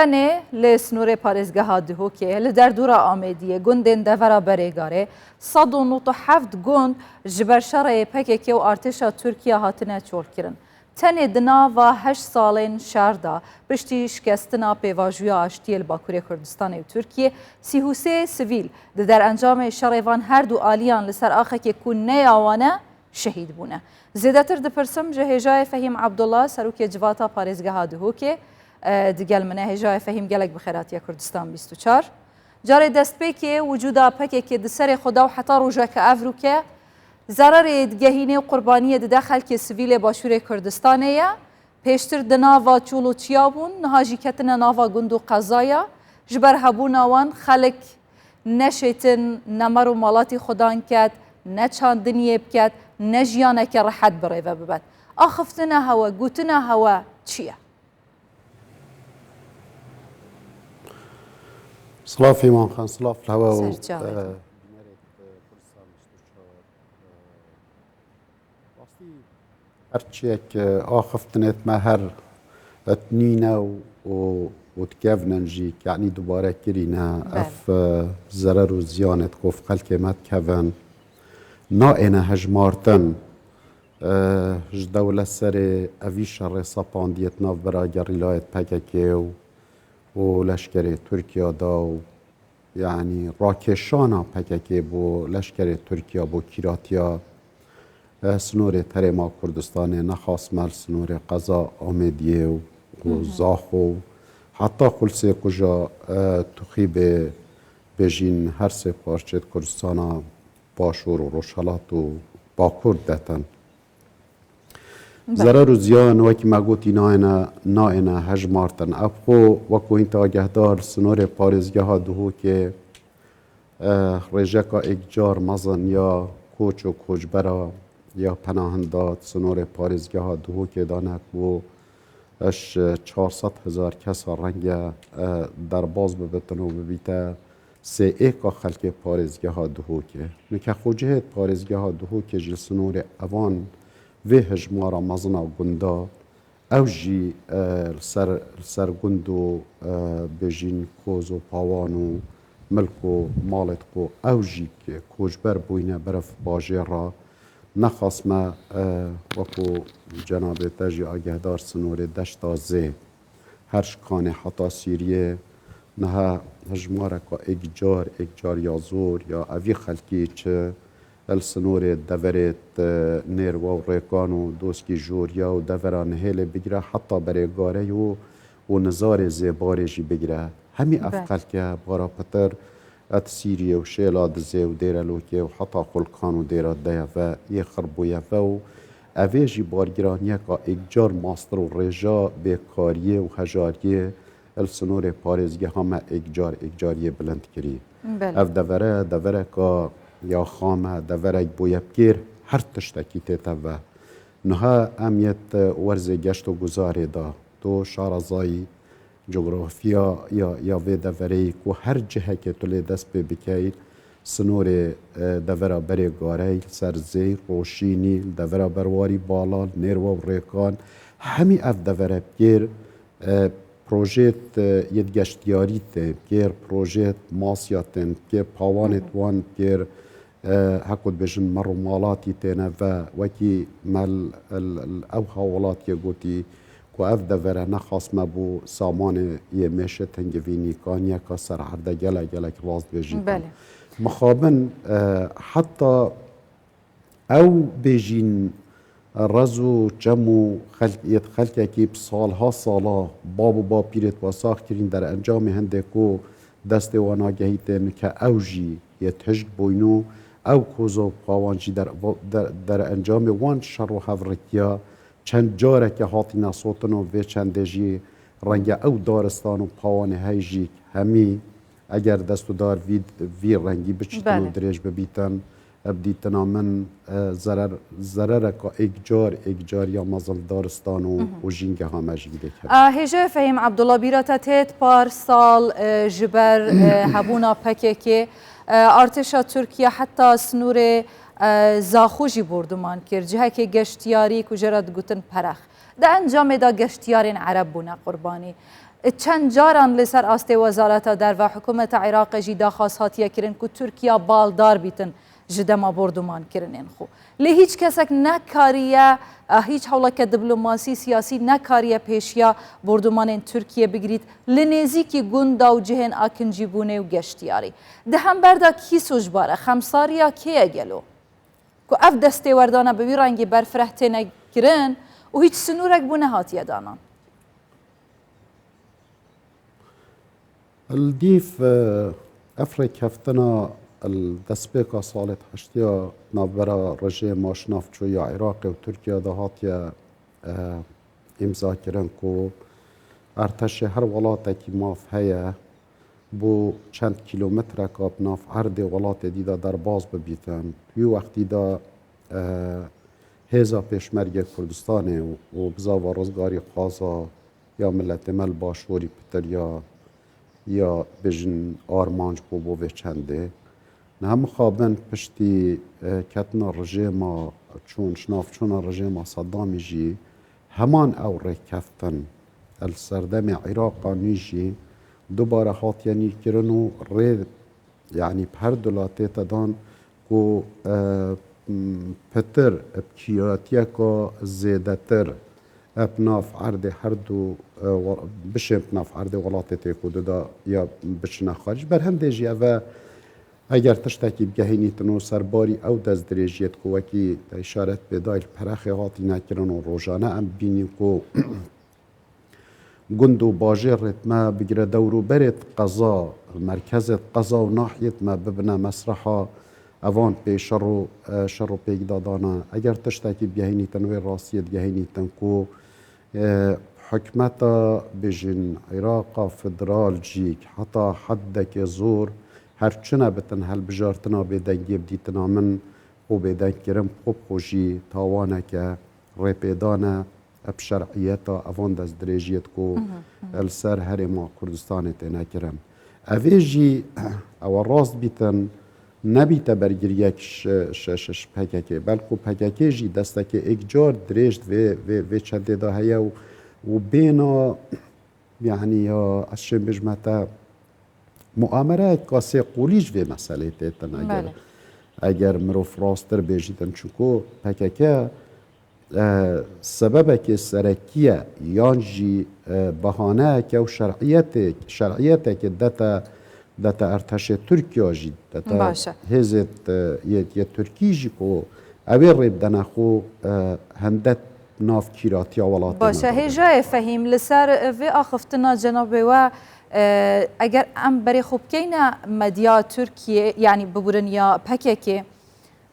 تنه لسنور پارێزگەها دهۆکێ لە دەردوورە ئامێدیە گوندên devera berêgarê 197 gund ji ber şerê pekekê û artêşa Tirkiye hatine çolkirin. Tenê di nava 8 salên şer da piştî şikestina pêvajoya aştiyê li Bakurê Kurdistanê û Tirkiye sîhûsê sivîl di derencamê şerê van her du aliyan li ser axekê ku neyawane şehîd bûne. Zêdetir dipirsim ji hêjayê Fehîm Abdullah serokê civata parêzgeha dihokê digel min e hêjayê Fehîm gelek bi xêratiya Kurdistan 24. Carê destpêkê wicûda pekekê di serê xwe da û heta rojeke ev rûke zararê digehînê û qurbaniyê dide xelkê sivîlê Başûrê Kurdistanê ye pêştir di nava çûl û çiya bûn niha jî ketine nava gund û qezaya ji ber hebûna wan xelek neşêtin ne mer û malatî xwedan ket ne çandiniyê biket ne jiyaneke rehet birêve bibet. Axiftina hewe gotina hewe çi ye? سلاف ایمان خان سلاف الهوا و هرچیک آخفتنت ما هر اتنینا و تکفننجی یعنی دوباره کرینا اف ضرر و زیانت کوف خلک مت کفن نا اینا هجمارتن جدول سر اویش رساپاندیت ناف برا گریلایت پککیو و لشکر ترکیه دا و یعنی راکشانا پککی بو لشکر ترکیه بو کیراتیا سنور ترما کردستان نخواست مل سنور قضا آمدیه و زاخو حتی خلصه کجا تخیب بجین هر سه پارچه کردستان باشور و روشالات و باکور دتن ضرر و زیان وکی مگوتی ناینا هجمارتن ابخو وکو این تاگهدار سنور پارێزگەها دهو که رژکا اگجار مزن یا کوچ و کوچبرا یا پناهنداد سنور پارێزگەها دهو که دانک و اش 400,000 کس رنگ در باز ببتن و ببیته سه ایکا خلک پارێزگەها دهو که نکه خوجهت پارێزگەها دهو که جل سنور اوان و هجمارا مزنا گندا او جی سر گندو بجین کوز و پاوان و ملک و مالت کو او جی که کوجبر بوینه برف باجه را نخاسمه وکو جناب تجی آگهدار سنور دشتا زه هر شکان حتا سیریه نه هجمارا که اگجار یا زور یا اوی خلکی چه السنور دورت نیر و ریکان و دوسکی جوریا و دوران هیل بگیره حتی برای گاره و نظار زیباره جی بگیره همی افقل که بارا پتر ات سیریه و شیلاد زی و دیره لوکه و حتی خلقان و دیره دیا و یه خربویه و اوه جی بارگیرانیه که اگجار ماستر و رجا بیکاریه و هجاریه السنور پارێزگە همه اگجاریه بلند کری اف دوره که یا خامه دورک بویب گیر هر تشتکی تیتا و نها امیت ورز گشت و گزاره دا تو شارزایی جغرافیا یا وی دوره که هر جهه که تولی دست بکیل سنور دوره بری گاره سرزی روشینی دوره برواری بالا نیرو و ریکان همی اف دوره بگیر پروژیت ید گشتیاری تی گیر پروژیت ماسیاتن گیر پاوانت وان گیر هکود بجن مرو مالاتی تینا و وکی مل او حوالات یه گوتی که اف دوره نخواست مبو سامان یه میشه تنگوینی کانیه که سر عرده گلک راست بجید بله مخابن حتی او بجین رزو جمو خلقه که سالها باب پیرت واساخ کرین در انجام هنده که دست و ناگهیتن که او جی یه تشک بوینو او کوزو قوانجی در انجام وان شر و هفرکیا چند جاره که هاتی نصوتن و چند جی رنگ او دارستان و پاوان هیجی همی اگر دستو دار وی رنگی بچیتن و دریج ببیتن ابدیتنا من ضرر که اگجار یا مزل دارستان و جینگه همه جیده کرد هجه فهیم عبدالله بیراتا تیت پار سال جبر هبونا پکه که ارتشا ترکیه حتی سنور زاخوجی بردمان کرد جهه که گشتیاری کجرد گوتن پرخ ده انجام دا گشتیارین عرب بونا قربانی چند جاران لسر آسته وزارت در و حکومت عراق جی داخواست هاتیه کرن که ترکیه بالدار بیتن جدما بردمان کرنین خو لی هیچ کسک نکاریه هیچ حولک دیپلماسی سیاسی نکاریه پیشیا بردمان ترکیه بگیرید لنزی که گندا و جهن آکنجی بونه و گشتیاری ده هم بردا کی سوجباره خمساریا کیه گلو که اف دسته وردانه به رنگی برفرهته نگرن و هیچ سنورک بونه هاتیه دانان الديف افريك هفتنا الدسبيكا صالت حشتيا نابرا رجيم شنافتشو يا عراق وتركيا دهاتيا امضا كرن كو ارتش هر ولاتكي ماف هيا بو چند كيلومتر كاب ناف عرض ولات ديدا در باز ببيتن يو وقتی دا هزا پیشمرگ کردستانه و بزا و روزگاری قازا یا ملت مل باشوری پتر یا بجن آرمانج بو به چنده نه هم خوابن پشتی کتنا رژیما چون شناف چون رژیما صدامی جی همان او رکفتن السردم عراق نیجی دوباره هاتیانی کرنو رید یعنی پر دلاته تدان کو پتر بکیاتیا که زیده تر بناف عرض هر دو بشه بناف عرض ولات تکود دا یا بشنا خارج بر هم دیجی و اگر تشتکی بگهینی تنو سرباری او دست دریجیت کو وکی اشارت به دایل پرخی هاتی نکرن و روزانه ام بینی کو گندو باجر ما بگیره دورو برد قضا مرکز قضا و ناحیت ما ببنه مسرحا اوان پی شر و پیگ دادانا اگر تشتکی بگهینی تنوی راستیت گهینی تنکو حکمتا بجن عراق فدرال جیک حتی حدک زور هرچنه بتن هل بجارتنا بدنگی بدیتنا من و بدنگ کرم خوب خوشی تاوانه که ریپیدانه بشرعیتا اوان دست دریجیت کو السر هرما کردستان تینا کرم اویجی او راست بیتن نبیت برگریک شش پککه بلکو پککه جی دستکه اگجار دریجت و چنده دا هیا و بینا یعنی اشم بجمتا مؤامره کاسه قولیج و مسئله تیتن اگر مروف راستر بیجیتن چونکو پککه سبب که سرکیه یانجی بهانه که و شرعیت که دتا ارتش ترکیه جی دتا هزت یه ترکی جی کو اوی ریب دنخو هندت ناف کیراتی ولات باشه هجای فهیم لسر و آخفتنا جنابه و اگر ام بری خوب کینا مدیا ترکیه یعنی ببورن یا پکه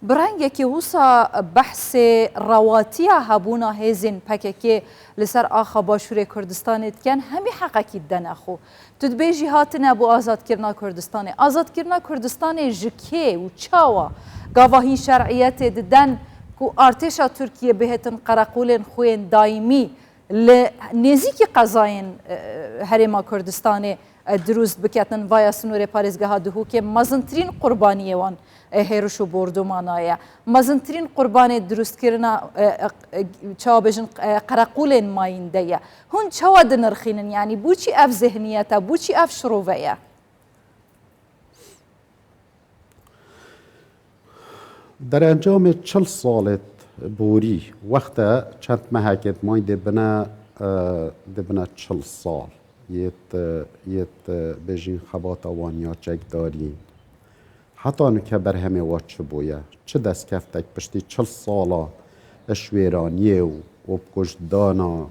برنگه که وصا بحث رواتیه هبونا هزین پکه لسر آخا باشور کردستان کن همی حقاکی دنخو تدبیجی هاتنه بو آزاد کرنا کردستان آزاد کرنا کردستان جکه و چاوا گاواهی شرعیت ددن کو ارتشا ترکیه بهتن قرقول خوین دائمی لنزیکی قضاین هرما کردستان دروست بکتن ویا سنور پارێزگەها دهو که مزنترین قربانی وان هێرش و بردومانایە مزنترین قربانی دروستکردنا چاوا بێژن قەرەقوڵێن مایندەیە هون چاوا دنرخینن یعنی بوچی ئەف ذهنیەتە بوچی ئەف شڕۆڤەیە در انجام 40 سالت بوری وقتا چند مهاکت مای دبنا 40 سال یت بجین خبات وانیا چک داری حتی نکه بر همه واچ بویا چه دست کفتک پشتی 40 سالا اشویرانیه و بکشدانا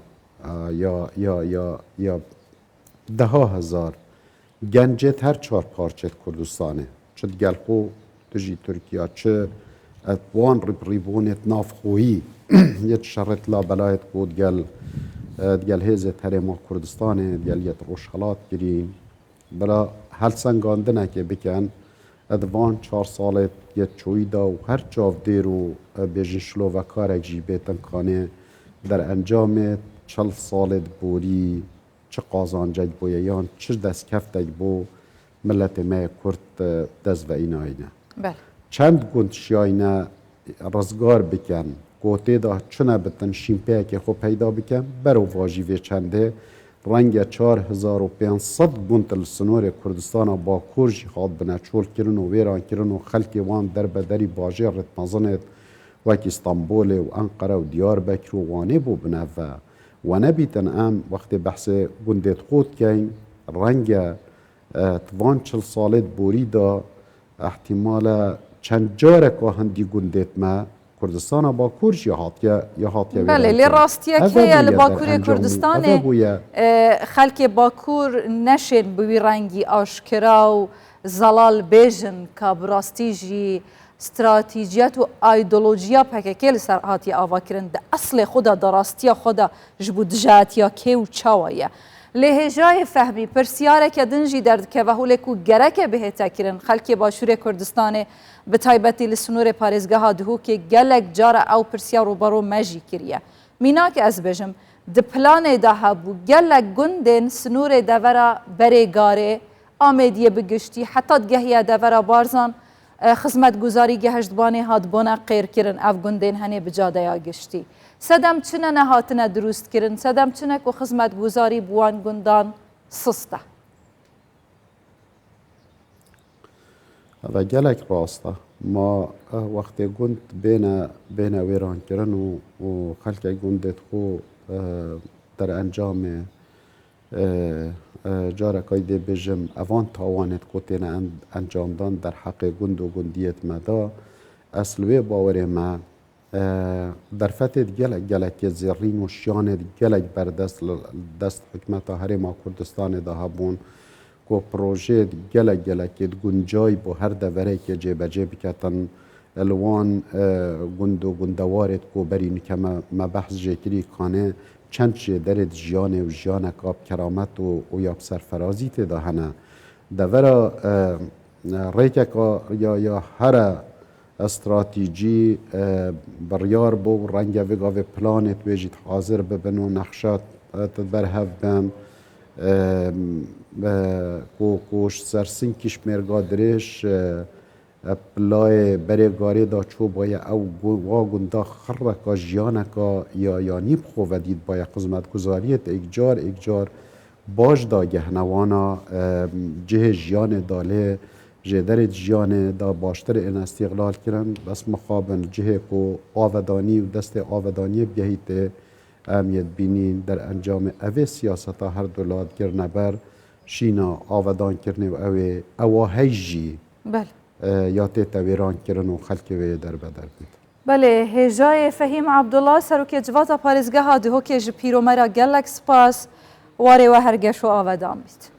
یا 10,000 گنجت هر 4 پارچت کردستانه چه دگلقو تجی ترکیه چه وان ریبونت ناف خویی یت شرط لا بلایت بود دگل هزت هرما کردستانه دگل یت روشخلات گریم بلا هل سنگاندنه که بکن ادوان 4 سالت یت چویدا و هر چاو دیرو بیجن شلو و کارک جی بیتن کانه در انجام 40 سالت بوری چه قازانجک بویا یان چه دست کفتک بو ملت ما کرد دست و اینا بله چند گوند شیاینه رزگار بکن گوته دا چونه بتن شیمپه که خو پیدا بکن برو واجیوه چنده رنگ 4500 گونت سنور کردستان باکور جی خاد بنچول کرن و ویران کرن و خلک وان در بدری باجه رتمازنت وک استانبول و انقره و دیار بکر و وانه بو بنوه و نبیتن ام وقت بحث گندت خود کن رنگ توان 40 سالت بوری دا احتمال چند جاره که هندی گندت ما کردستان باکور یا هاتیا بله لی راستیه که باکور کردستان خلک باکور نشین بوی رنگی آشکرا و زلال بیژن که براستیجی استراتیجیت و ایدولوژیا پکیل سر هاتی آوا کرن ده اصل خدا دراستی خدا جبود جاتیا که و چاویه لهجای فهمی پرسیاره که دنجی درد که وحول کو گرک بهتا کرن خلک باشور کردستان به تایبتی لسنور پارێزگەها دهوکێ gelek cara ew pirsiya robarô me jî kiriye. Mînakê ez bêjim di planê de hebû gelek gundên sinûrê devera berêgarê Amêdiyê bi giştî heta gehiya devera Barzan xizmetguzarî geheştbanê hatbûna qêrkirin ev gundên henê bi cadeya giştî. Sedem çine nehatine durust kirin, sedem çine ku xizmetguzarî bi wan gundan sist e. هذا جالك راسته ما وقت كنت بين ويران كرن وخلك كنت خو در انجام جارة قايدة بجم اوان تاوانت كوتين انجام دان در حق گند و گندیت مدا اصلوی باوری ما در فتت جالك زرين و شيانت جالك بردست دست حكمت هرما كردستان ده هبون کو پروژه گلک گنجای با هر دوره که جبه بکتن الوان گند و گندوارت کو برین که ما بحث جکری کانه چند چه درد جیانه و جیانه کاب کرامت و یاب سرفرازی تدا هنه دوره ریکه یا هر استراتیجی بریار بو رنگ وگاو پلانت ویجید حاضر ببن و نقشات برهف بن کوش سرسین کشمرگا درش پلای برگاری دا چو باید او واگوندا خرکا جیانکا یا نیب خوودید باید قزمت گذاریت اگجار باش دا گهنوانا جه جیان داله جدر جیان دا باشتر این استقلال کرن بس مقابل جه کو آودانی و دست آودانی بیهیت اهمیت بینین در انجام اوه سیاست هر دولت گرنبر شینا آودان کرنه و اوه هیجی یا تیتویران کرن و خلک وی در بدر بید. بله هجای فهیم عبدالله سروکی جواتا پارێزگەها دهۆکێ ji pîromera gelek spas warê we hergeş û avedam bît.